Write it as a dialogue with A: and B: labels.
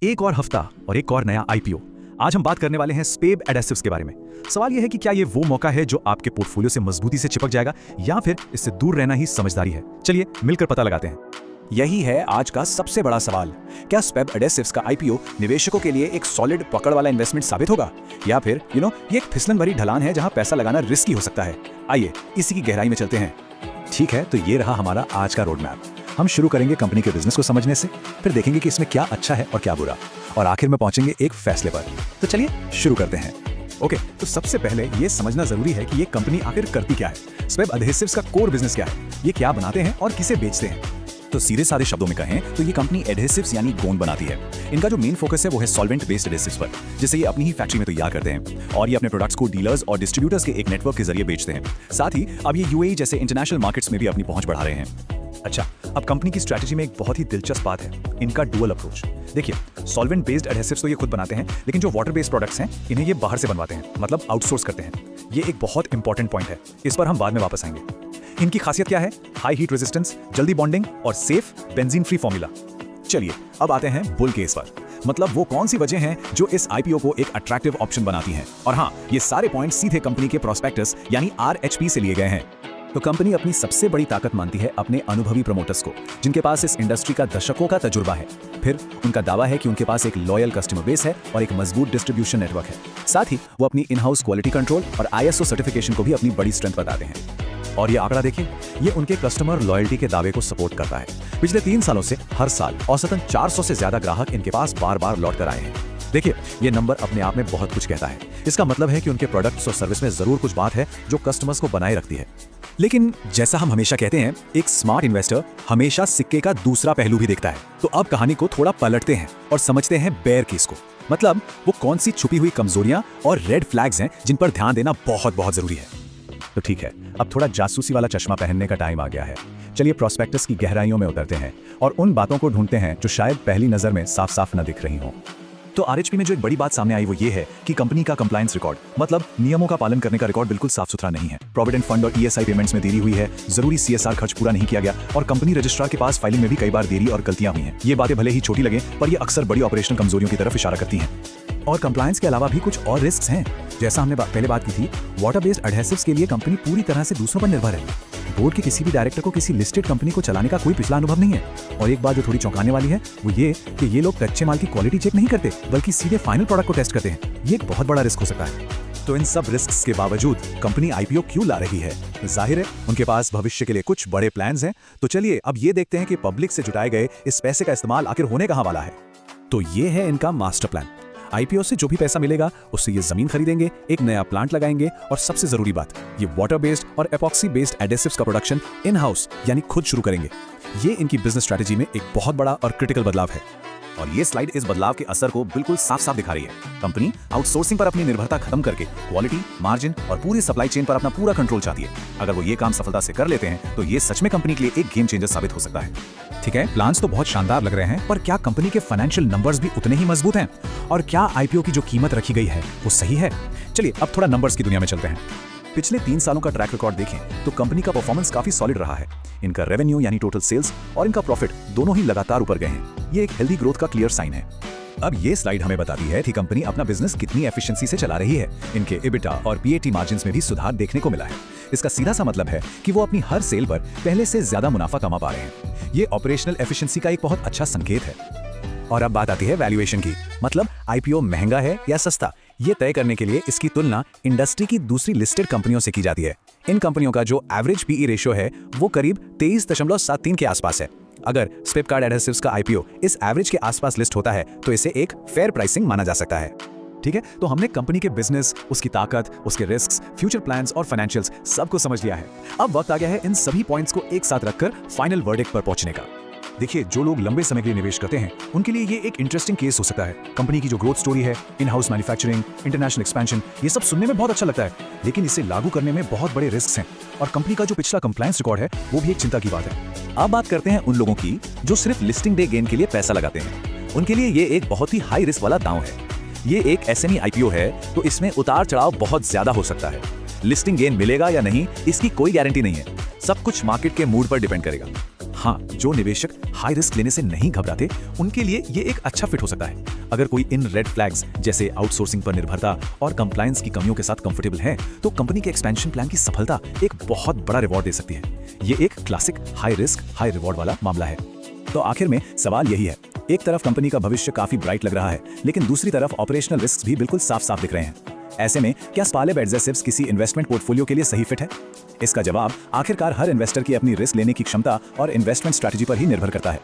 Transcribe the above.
A: एक और हफ्ता और एक और नया आईपीओ। आज हम बात करने वाले हैं स्पेब एडेसिव्स के बारे में। सवाल यह है कि क्या ये वो मौका है जो आपके पोर्टफोलियो से मजबूती से चिपक जाएगा या फिर इससे दूर रहना ही समझदारी है। चलिए मिलकर पता लगाते हैं।
B: यही है आज का सबसे बड़ा सवाल। क्या स्पेब एडेसिव्स का आईपीओ निवेशकों के लिए एक सॉलिड पकड़ वाला इन्वेस्टमेंट साबित होगा या फिर ये एक फिसलन भरी ढलान है जहां पैसा लगाना रिस्की हो सकता है। आइए इसी की गहराई में चलते हैं।
A: ठीक है, तो ये रहा हमारा आज का रोड मैप। हम शुरू करेंगे कंपनी के बिजनेस को समझने से, फिर देखेंगे कि इसमें क्या अच्छा है और क्या बुरा, और आखिर में पहुंचेंगे एक फैसले पर। तो चलिए शुरू करते हैं। ओके, तो सबसे पहले ये समझना जरूरी है कि ये कंपनी आखिर करती क्या है। स्पेब एडेसिव्स का कोर बिजनेस क्या है, ये क्या बनाते हैं और किसे बेचते हैं।
B: तो सीधे साधे शब्दों में कहें तो ये कंपनी एडेसिव्स यानी गोंद बनाती है। इनका जो मेन फोकस है वो है सॉल्वेंट बेस्ड एडेसिव्स पर, जिसे ये अपनी ही फैक्ट्री में तैयार करते हैं और ये अपने प्रोडक्ट्स को डीलर्स और डिस्ट्रीब्यूटर्स के एक नेटवर्क के जरिए बेचते हैं। साथ ही अब ये यूएई जैसे इंटरनेशनल मार्केट्स में भी अपनी पहुंच बढ़ा रहे हैं।
A: अच्छा, अब कंपनी की स्ट्रैटेजी में एक बहुत ही दिलचस्प बात है, इनका डुअल अप्रोच। देखिए, सॉल्वेंट बेस्ड एडेसिव्स तो ये खुद बनाते हैं, लेकिन जो वाटर बेस्ड प्रोडक्ट्स हैं इन्हें ये बाहर से बनवाते हैं, मतलब आउटसोर्स करते हैं। ये एक बहुत इंपॉर्टेंट पॉइंट है, इस पर हम बाद में वापस आएंगे। इनकी खासियत क्या है? हाई हीट रेजिस्टेंस, जल्दी बॉन्डिंग और सेफ बेंजीन फ्री फॉर्मूला। चलिए अब आते हैं बुल केस पर, मतलब वो कौन सी वजह हैं जो इस आईपीओ को एक अट्रैक्टिव ऑप्शन बनाती हैं। और हाँ, ये सारे पॉइंट सीधे कंपनी के प्रोस्पेक्टस यानी आरएचपी से लिए गए हैं। तो कंपनी अपनी सबसे बड़ी ताकत मानती है अपने अनुभवी प्रमोटर्स को, जिनके पास इस इंडस्ट्री का दशकों का तजुर्बा है। फिर उनका दावा है कि उनके पास एक लॉयल कस्टमर बेस है और एक मजबूत डिस्ट्रीब्यूशन नेटवर्क है। साथ ही वो अपनी इन हाउस क्वालिटी कंट्रोल और आईएसओ सर्टिफिकेशन को भी अपनी बड़ी स्ट्रेंथ बताते हैं। और ये आंकड़ा देखिए, ये उनके कस्टमर लॉयल्टी के दावे को सपोर्ट करता है। पिछले 3 सालों से हर साल औसतन 400 से ज्यादा ग्राहक इनके पास बार बार लौट कर आए हैं। देखिए, ये नंबर अपने आप में बहुत कुछ कहता है। इसका मतलब है कि उनके प्रोडक्ट्स और सर्विस में जरूर कुछ बात है जो कस्टमर्स को बनाए रखती है। लेकिन जैसा हम हमेशा कहते हैं, एक स्मार्ट इन्वेस्टर हमेशा सिक्के का दूसरा पहलू भी देखता है। तो अब कहानी को थोड़ा पलटते हैं और समझते हैं बेयर केस को, मतलब वो कौन सी छुपी हुई कमजोरियां और रेड फ्लैग्स हैं जिन पर ध्यान देना बहुत बहुत जरूरी है। तो ठीक है, अब थोड़ा जासूसी वाला चश्मा पहनने का टाइम आ गया है। चलिए प्रोस्पेक्टस की गहराइयों में उतरते हैं और उन बातों को ढूंढते हैं जो शायद पहली नजर में साफ साफ न दिख रही हों। तो आरएचपी में जो एक बड़ी बात सामने आई वो ये है कि कंपनी का कंप्लायंस रिकॉर्ड, मतलब नियमों का पालन करने का रिकॉर्ड बिल्कुल साफ सुथरा नहीं है। प्रोविडेंट फंड और ईएसआई पेमेंट्स में देरी हुई है, जरूरी सीएसआर खर्च पूरा नहीं किया गया और कंपनी रजिस्ट्रार के पास फाइलिंग में भी कई बार देरी और गलतियां हुई हैं। ये बातें भले ही छोटी लगे, पर ये अक्सर बड़ी ऑपरेशनल कमजोरियों की तरफ इशारा करती हैं। और कंप्लायंस के अलावा भी कुछ और रिस्क हैं। जैसा हमने पहले बात की थी, वाटर बेस्ड एडेसिव्स के लिए कंपनी पूरी तरह से दूसरों पर निर्भर है। बोर्ड के किसी भी डायरेक्टर को किसी लिस्टेड कंपनी को चलाने का कोई पिछला अनुभव नहीं है। और एक बात जो थोड़ी चौंकाने वाली है वो ये कि ये लोग कच्चे माल की क्वालिटी चेक नहीं करते, बल्कि सीधे फाइनल प्रोडक्ट को टेस्ट करते हैं। ये एक बहुत बड़ा रिस्क हो सकता है। तो इन सब रिस्क्स के बावजूद कंपनी आईपीओ क्यों ला रही है? जाहिर है उनके पास भविष्य के लिए कुछ बड़े प्लान्स हैं। तो चलिए अब ये देखते हैं कि पब्लिक से जुटाए गए इस पैसे का इस्तेमाल आखिर होने कहां वाला है। तो ये है इनका मास्टर प्लान। आईपीओ से जो भी पैसा मिलेगा उससे ये जमीन खरीदेंगे, एक नया प्लांट लगाएंगे और सबसे जरूरी बात, ये वाटर बेस्ड और एपॉक्सी बेस्ड एडेसिव्स का प्रोडक्शन इन हाउस यानी खुद शुरू करेंगे। ये इनकी बिजनेस स्ट्रेटजी में एक बहुत बड़ा और क्रिटिकल बदलाव है।
B: और ये स्लाइड इस बदलाव के असर को बिल्कुल साफ साफ दिखा रही है। कंपनी आउटसोर्सिंग पर अपनी निर्भरता खत्म करके क्वालिटी, मार्जिन और पूरी सप्लाई चेन पर अपना पूरा कंट्रोल चाहती है। अगर वो ये काम सफलता से कर लेते हैं तो ये सच में कंपनी के लिए एक गेम चेंजर साबित हो सकता है।
A: ठीक है, प्लान्स तो बहुत शानदार लग रहे हैं, पर क्या कंपनी के फाइनेंशियल नंबर्स भी उतने ही मजबूत हैं? और क्या आईपीओ की जो कीमत रखी गई है वो सही है? चलिए अब थोड़ा नंबर्स की दुनिया में चलते हैं।
B: पिछले 3 सालों का ट्रैक रिकॉर्ड देखें तो कंपनी का परफॉर्मेंस काफी सॉलिड रहा है। इनका रेवेन्यू यानी टोटल सेल्स और इनका प्रॉफिट दोनों ही लगातार ऊपर गए हैं। ये एक हेल्दी ग्रोथ का क्लियर साइन है। अब ये स्लाइड हमें बताती है कि कंपनी अपना बिजनेस कितनी एफिशिएंसी से चला रही है। इनके एबिटा और पीएटी मार्जिन्स में भी सुधार देखने को मिला है। इसका सीधा सा मतलब है कि वो अपनी हर सेल पर पहले से ज्यादा मुनाफा कमा पा रहे हैं। ये ऑपरेशनल एफिशिएंसी का एक बहुत अच्छा संकेत है। और अब बात आती है वैल्यूएशन की, मतलब आईपीओ महंगा है या सस्ता। ये तय करने के लिए इसकी तुलना इंडस्ट्री की दूसरी लिस्टेड कंपनियों से की जाती है। इन कंपनियों का जो एवरेज पीई रेशियो है वो करीब 23.73 के आसपास है। अगर स्पेब कार्ड एडेसिव्स का आईपीओ इस एवरेज के आसपास लिस्ट होता है तो इसे एक फेयर प्राइसिंग माना जा सकता है। ठीक है, तो हमने कंपनी के बिजनेस, उसकी ताकत, उसके रिस्क्स, फ्यूचर प्लान्स और फाइनेंशियल्स सबको समझ लिया है। अब वक्त आ गया है इन सभी पॉइंट्स को एक साथ रखकर फाइनल वर्डिक्ट पर पहुंचने का। देखिए, जो लोग लंबे समय के लिए निवेश करते हैं उनके लिए ये एक इंटरेस्टिंग केस हो सकता है। कंपनी की जो ग्रोथ स्टोरी है, in house manufacturing, international expansion, ये सब सुनने में बहुत अच्छा लगता है, लेकिन इसे लागू करने में बहुत बड़े रिस्क हैं। और कंपनी का जो पिछला कंप्लायंस रिकॉर्ड है वो भी एक चिंता की बात है। अब बात करते हैं उन लोगों की जो सिर्फ लिस्टिंग डे गेन के लिए पैसा लगाते हैं। उनके लिए ये एक बहुत ही हाई रिस्क वाला दांव है। ये एक एसएमई आईपीओ है तो इसमें उतार चढ़ाव बहुत ज्यादा हो सकता है। लिस्टिंग गेन मिलेगा या नहीं इसकी कोई गारंटी नहीं है। सब कुछ मार्केट के मूड पर डिपेंड करेगा। हाँ, जो निवेशक हाई रिस्क लेने से नहीं घबराते उनके लिए ये एक अच्छा फिट हो सकता है। अगर कोई इन रेड फ्लैग्स जैसे आउटसोर्सिंग पर निर्भरता और कंप्लायंस की कमियों के साथ कंफर्टेबल है तो कंपनी के एक्सपेंशन प्लान की सफलता एक बहुत बड़ा रिवॉर्ड दे सकती है। ये एक classic high risk high reward वाला मामला है। तो आखिर में सवाल यही है, एक तरफ कंपनी का भविष्य काफी ब्राइट लग रहा है, लेकिन दूसरी तरफ ऑपरेशनल रिस्क भी बिल्कुल साफ साफ दिख रहे हैं। ऐसे में क्या स्पालेब एडजेसिव्स किसी इन्वेस्टमेंट पोर्टफोलियो के लिए सही फिट है? इसका जवाब आखिरकार हर इन्वेस्टर की अपनी रिस्क लेने की क्षमता और इन्वेस्टमेंट स्ट्रैटेजी पर ही निर्भर करता है।